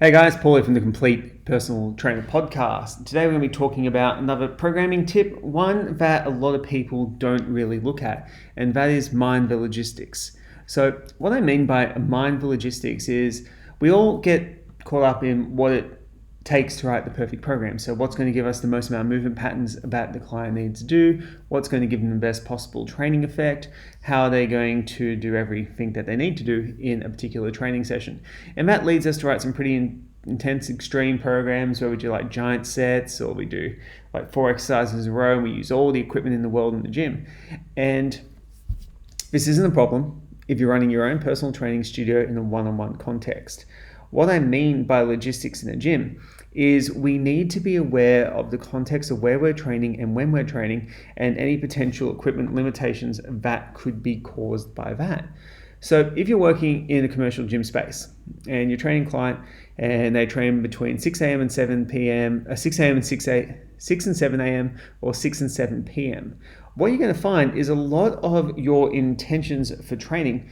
Hey guys, Paul here from the Complete Personal Trainer Podcast. Today we're going to be talking about another programming tip, one that a lot of people don't really look at, and that is mind the logistics. So what I mean by mind the logistics is we all get caught up in what it takes to write the perfect program. So what's going to give us the most amount of movement patterns that the client needs to do, what's going to give them the best possible training effect, how are they going to do everything that they need to do in a particular training session. And that leads us to write some pretty intense extreme programs where we do like giant sets, or we do like 4 exercises in a row and we use all the equipment in the world in the gym. And this isn't a problem if you're running your own personal training studio in a one-on-one context. What I mean by logistics in a gym is we need to be aware of the context of where we're training and when we're training and any potential equipment limitations that could be caused by that. So if you're working in a commercial gym space and you're training a client and they train between 6 a.m. and 7 p.m., 6 a.m. and 6 and 7 a.m. or 6 and 7 p.m., what you're going to find is a lot of your intentions for training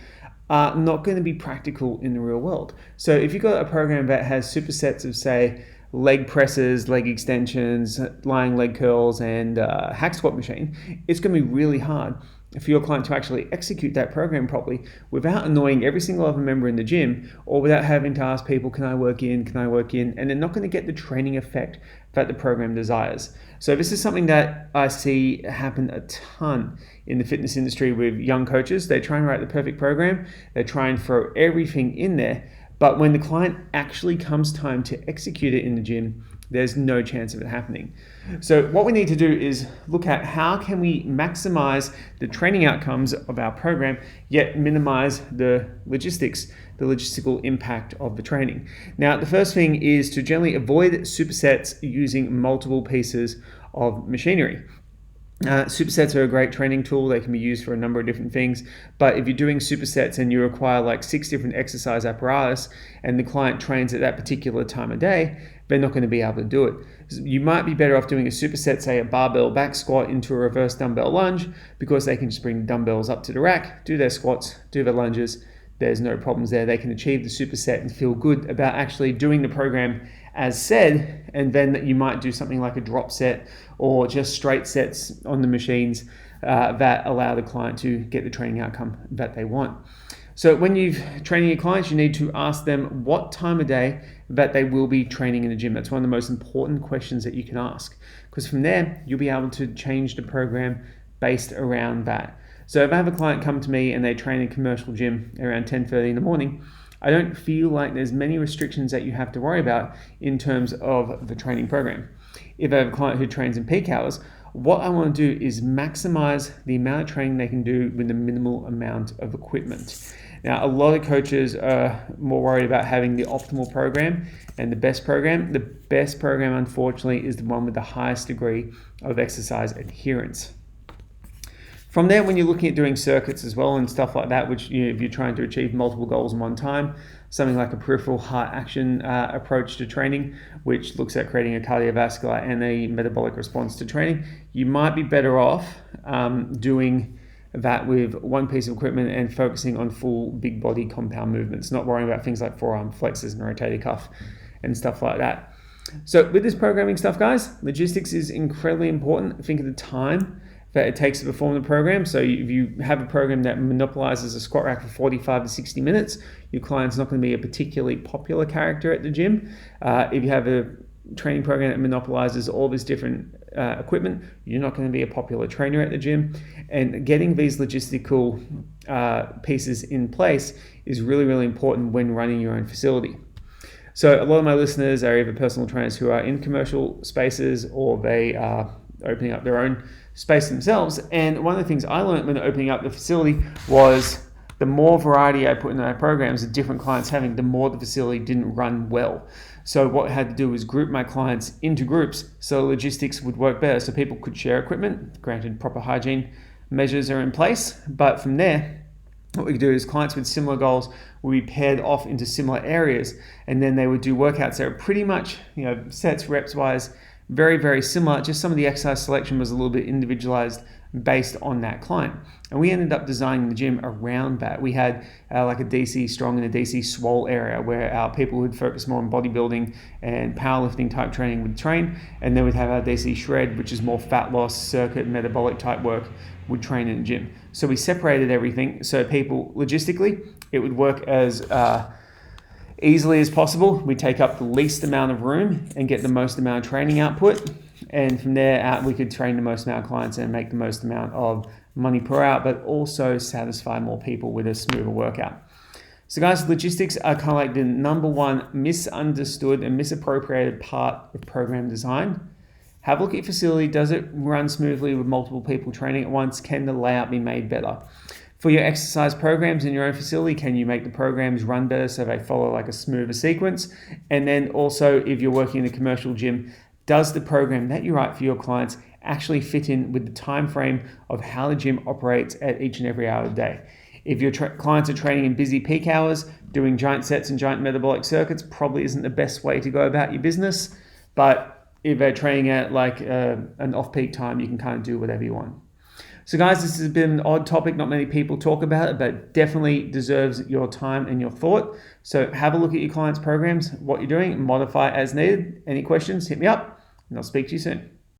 are not going to be practical in the real world. So if you've got a program that has supersets of, say, leg presses, leg extensions, lying leg curls, and hack squat machine, it's going to be really hard for your client to actually execute that program properly without annoying every single other member in the gym, or without having to ask people, can I work in, and they're not going to get the training effect that the program desires. So this is something that I see happen a ton in the fitness industry with young coaches. They try and write the perfect program, they try and throw everything in there, but when the client actually comes time to execute it in the gym, there's no chance of it happening. So what we need to do is look at how can we maximize the training outcomes of our program, yet minimize the logistical impact of the training. Now, the first thing is to generally avoid supersets using multiple pieces of machinery. Supersets are a great training tool. They can be used for a number of different things, but if you're doing supersets and you require like 6 different exercise apparatus and the client trains at that particular time of day, they're not going to be able to do it. You might be better off doing a superset, say a barbell back squat into a reverse dumbbell lunge, because they can just bring the dumbbells up to the rack, do their squats, do their lunges. There's no problems there. They can achieve the superset and feel good about actually doing the program as said, and then you might do something like a drop set or just straight sets on the machines that allow the client to get the training outcome that they want. So when you're training your clients, you need to ask them what time of day that they will be training in the gym. That's one of the most important questions that you can ask, because from there, you'll be able to change the program based around that. So if I have a client come to me and they train in a commercial gym around 10:30 in the morning, I don't feel like there's many restrictions that you have to worry about in terms of the training program. If I have a client who trains in peak hours, what I want to do is maximize the amount of training they can do with the minimal amount of equipment. Now, a lot of coaches are more worried about having the optimal program and the best program. The best program, unfortunately, is the one with the highest degree of exercise adherence. From there, when you're looking at doing circuits as well and stuff like that, which if you're trying to achieve multiple goals in one time, something like a peripheral heart action approach to training, which looks at creating a cardiovascular and a metabolic response to training, you might be better off doing that with one piece of equipment and focusing on full big body compound movements, not worrying about things like forearm flexors and rotator cuff and stuff like that. So with this programming stuff, guys, logistics is incredibly important. Think of the time that it takes to perform the program. So if you have a program that monopolizes a squat rack for 45 to 60 minutes, your client's not going to be a particularly popular character at the gym. If you have a training program that monopolizes all this different equipment, you're not going to be a popular trainer at the gym. And getting these logistical pieces in place is really, really important when running your own facility. So a lot of my listeners are either personal trainers who are in commercial spaces, or they are opening up their own space themselves. And one of the things I learned when opening up the facility was the more variety I put into my programs, the different clients having, the more the facility didn't run well. So what I had to do was group my clients into groups so logistics would work better, so people could share equipment. Granted, proper hygiene measures are in place, but from there, what we could do is clients with similar goals would be paired off into similar areas, and then they would do workouts that are pretty much, sets, reps wise, very, very similar. Just some of the exercise selection was a little bit individualized based on that client. And we ended up designing the gym around that. We had like a DC strong and a DC swole area where our people would focus more on bodybuilding and powerlifting type training would train. And then we'd have our DC shred, which is more fat loss, circuit, metabolic type work, would train in the gym. So we separated everything so people, logistically, it would work as easily as possible. We take up the least amount of room and get the most amount of training output. And from there out, we could train the most amount of clients and make the most amount of money per hour, but also satisfy more people with a smoother workout. So guys, logistics are kind of like the number one misunderstood and misappropriated part of program design. Have a look at your facility. Does it run smoothly with multiple people training at once? Can the layout be made better? For your exercise programs in your own facility, can you make the programs run better so they follow like a smoother sequence? And then also, if you're working in a commercial gym, does the program that you write for your clients actually fit in with the time frame of how the gym operates at each and every hour of the day? If your clients are training in busy peak hours, doing giant sets and giant metabolic circuits probably isn't the best way to go about your business. But if they're training at like an off-peak time, you can kind of do whatever you want. So guys, this has been an odd topic. Not many people talk about it, but definitely deserves your time and your thought. So have a look at your clients' programs, what you're doing, modify as needed. Any questions, hit me up, and I'll speak to you soon.